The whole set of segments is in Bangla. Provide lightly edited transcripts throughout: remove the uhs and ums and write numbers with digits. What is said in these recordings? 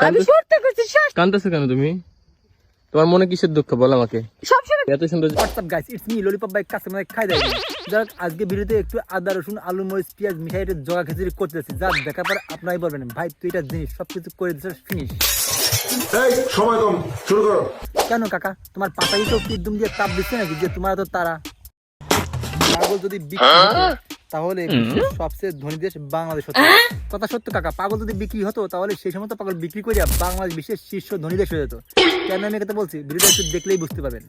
আমি সত্যি করছি কাঁদতেছো কেন তুমি? তোমার মনে কিসের দুঃখ বল আমাকে। এত সুন্দর WhatsApp guys, it's me lollipop by customer খাই দেয়। যাক আজকে ভিডিওতে একটু আদা রসুন আলু মরিচ পেঁয়াজ মিশাই এটা জগা খিচুড়ি করতেছি, যা দেখার পর আপনারাই বলবেন ভাই তুই এটা জিনিস সবকিছু করে দিছিস ফিনিশ। এই সময় কম, শুরু করো। কেন কাকা তোমার পাতাই তো একদম দিয়ে তাপ দিচ্ছে নাকি যে তোমার তো তারা? পাগল যদি বিক্রি হতো তাহলে বিশ্বের সবচেয়ে ধনী দেশ বাংলাদেশ হতো। কথা সত্য কাকা, পাগল যদি বিক্রি হতো তাহলে সেই সময় তো পাগল বিক্রি করিয়া বাংলাদেশ বিশ্বের শীর্ষ ধনী দেশ হয়ে যেত। কেন আমি কথা বলছি ভিডিওটা একটু দেখলেই বুঝতে পারবেন।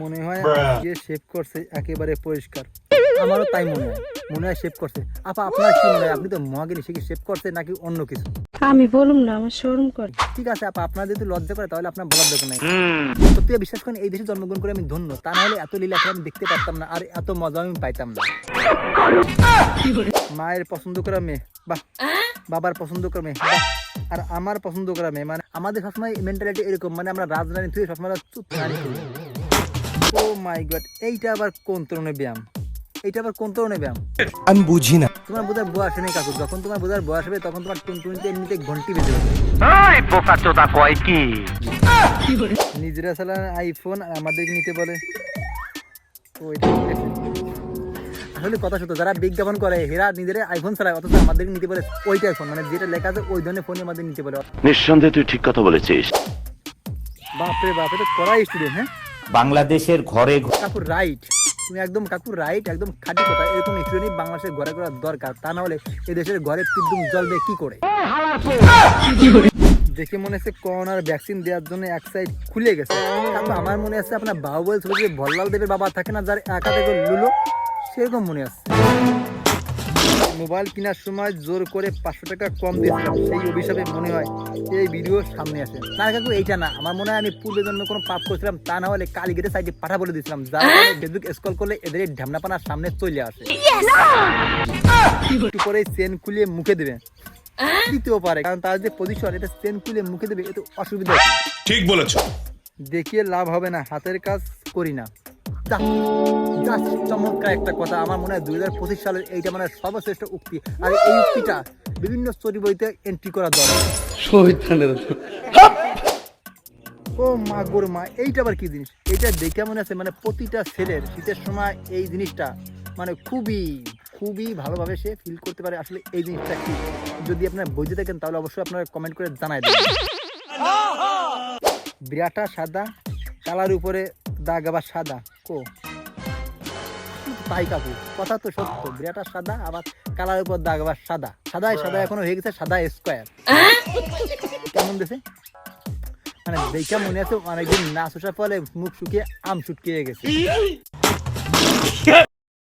মনে হয় যে শেভ করছে একেবারে পরিষ্কার, আমারও তাই মনে হয় শেভ করছে। আপা আপনার কি মনে হয়, আপনি তো মহাগিনী, সে কি শেভ করছে নাকি অন্য কিছু? আমি বলুম না, আমার শরম করে। ঠিক আছে আপা, আপনার যদি লজ্জা করে তাহলে আপনার বলার দরকার নাই। সত্যি বিশ্বাস করেন এই দেশে জন্মগ্রহণ করে আমি ধন্য, তা না হলে এত লীলা আমি দেখতে পারতাম না আর এত মজা আমি পাইতাম না। মায়ের পছন্দ করা মেয়ে বাহ, বাবার পছন্দ করা মেয়ে বাহ, আর আমার পছন্দ করা মেয়ে, মানে আমাদের সবসময় মেন্টালিটি এরকম, মানে আমরা রাজধানী থেকে সবসময় চুপ রানী করি। ও মাই গড, এইটা আবার কোন ধরনের ব্যায়াম? এইটা আবার কোন ধরনের ব্যায়াম আমি বুঝি না। তোমার বোঝার বয়স নেই কাকু, যখন তোমার বোঝার বয়স হবে তখন তোমার টুনটুনিতে এমনিতে ঘন্টি বেজে যাবে। নিজেরা চালান আইফোন আর আমাদেরকে নিতে বলে। আসলে কথা সত্য, যারা বিজ্ঞাপন করে এরা নিজেরা আইফোন চালায়, অথচ আমাদেরকে নিতে বলে ওইটা আইফোন, মানে যেটা লেখা আছে ওই ধরনের ফোনই আমাদের নিতে বলে। নিঃসন্দেহে তুই ঠিক কথা বলেছিস। বাপরে বাপ, এটা কড়াই স্টুডেন্ট। হ্যাঁ বাংলাদেশের ঘরে কাকু রাইট, তুমি একদম কাকু রাইট, একদম খাঁটি কথা। এরকম স্টুডেন্ট বাংলাদেশের ঘরে করা দরকার, তা না হলে এই দেশের ঘরে বিদ্যুৎ জ্বলবে কি করে? দেখে মনে হচ্ছে করোনার ভ্যাকসিন দেওয়ার জন্য এক সাইড খুলে গেছে। কাকু আমার মনে আছে আপনার বাহুবল ছবি যে ভল্লাল দেবের বাবা থাকে না, যার একা থেকে লুলো, সেরকম মনে আছে। মোবাইল কেনার সময় জোর করে 500 টাকা কম দিয়েছিলাম, সেই অভিশাপে মনে হয় এই ভিডিও সামনে আসে। না কাকু এইটা না, আমার মনে হয় আমি পূর্বে জন্য কোনো পাপ করেছিলাম, তা না হলে কালীগেটের সাইডে পাঠা বলে দিয়েছিলাম, যার কারণে ফেসবুক স্ক্রল করলে এদের এই ঢ্যামনাপানার সামনে চলে আসে। একটু পরে চেন খুলে মুখে দেবে, দিতেও পারে, কারণ তার যে পজিশন, এটা চেন খুলে মুখে দেবে, এত অসুবিধা আছে। ঠিক বলেছো। দেখিয়ে লাভ হবে না, হাতের কাজ করি না। চমৎকার একটা কথা, আমার মনে হয় 2025 সালের এইটা মানে সর্বশ্রেষ্ঠ উক্তি, আর এই উক্তিটা বিভিন্ন স্টোরি বইতে এন্ট্রি করা দরকার। ও মা গোর মা, এইটা আবার কি জিনিস? এইটা দেখে মনে আছে মানে প্রতিটা ছেলের শীতের সময় এই জিনিসটা মানে খুবই খুবই ভালোভাবে সে ফিল করতে পারে। আসলে এই জিনিসটা কি, যদি আপনারা বুঝে থাকেন তাহলে অবশ্যই আপনারা কমেন্ট করে জানাই দেবেন। বিরাটা সাদা, কালার উপরে দাগ আবার সাদা, কো তাই কাকু কথা তো সত্য, বিরাটা সাদা আবার কালার উপর দাগ আবার সাদা, সাদায় সাদা এখনো হয়ে গেছে সাদা স্কোয়ার। কেমন দেশে মানে দেখা মনে আছে অনেকদিন না শোষার ফলে মুখ শুকিয়ে আম শুকিয়ে গেছে।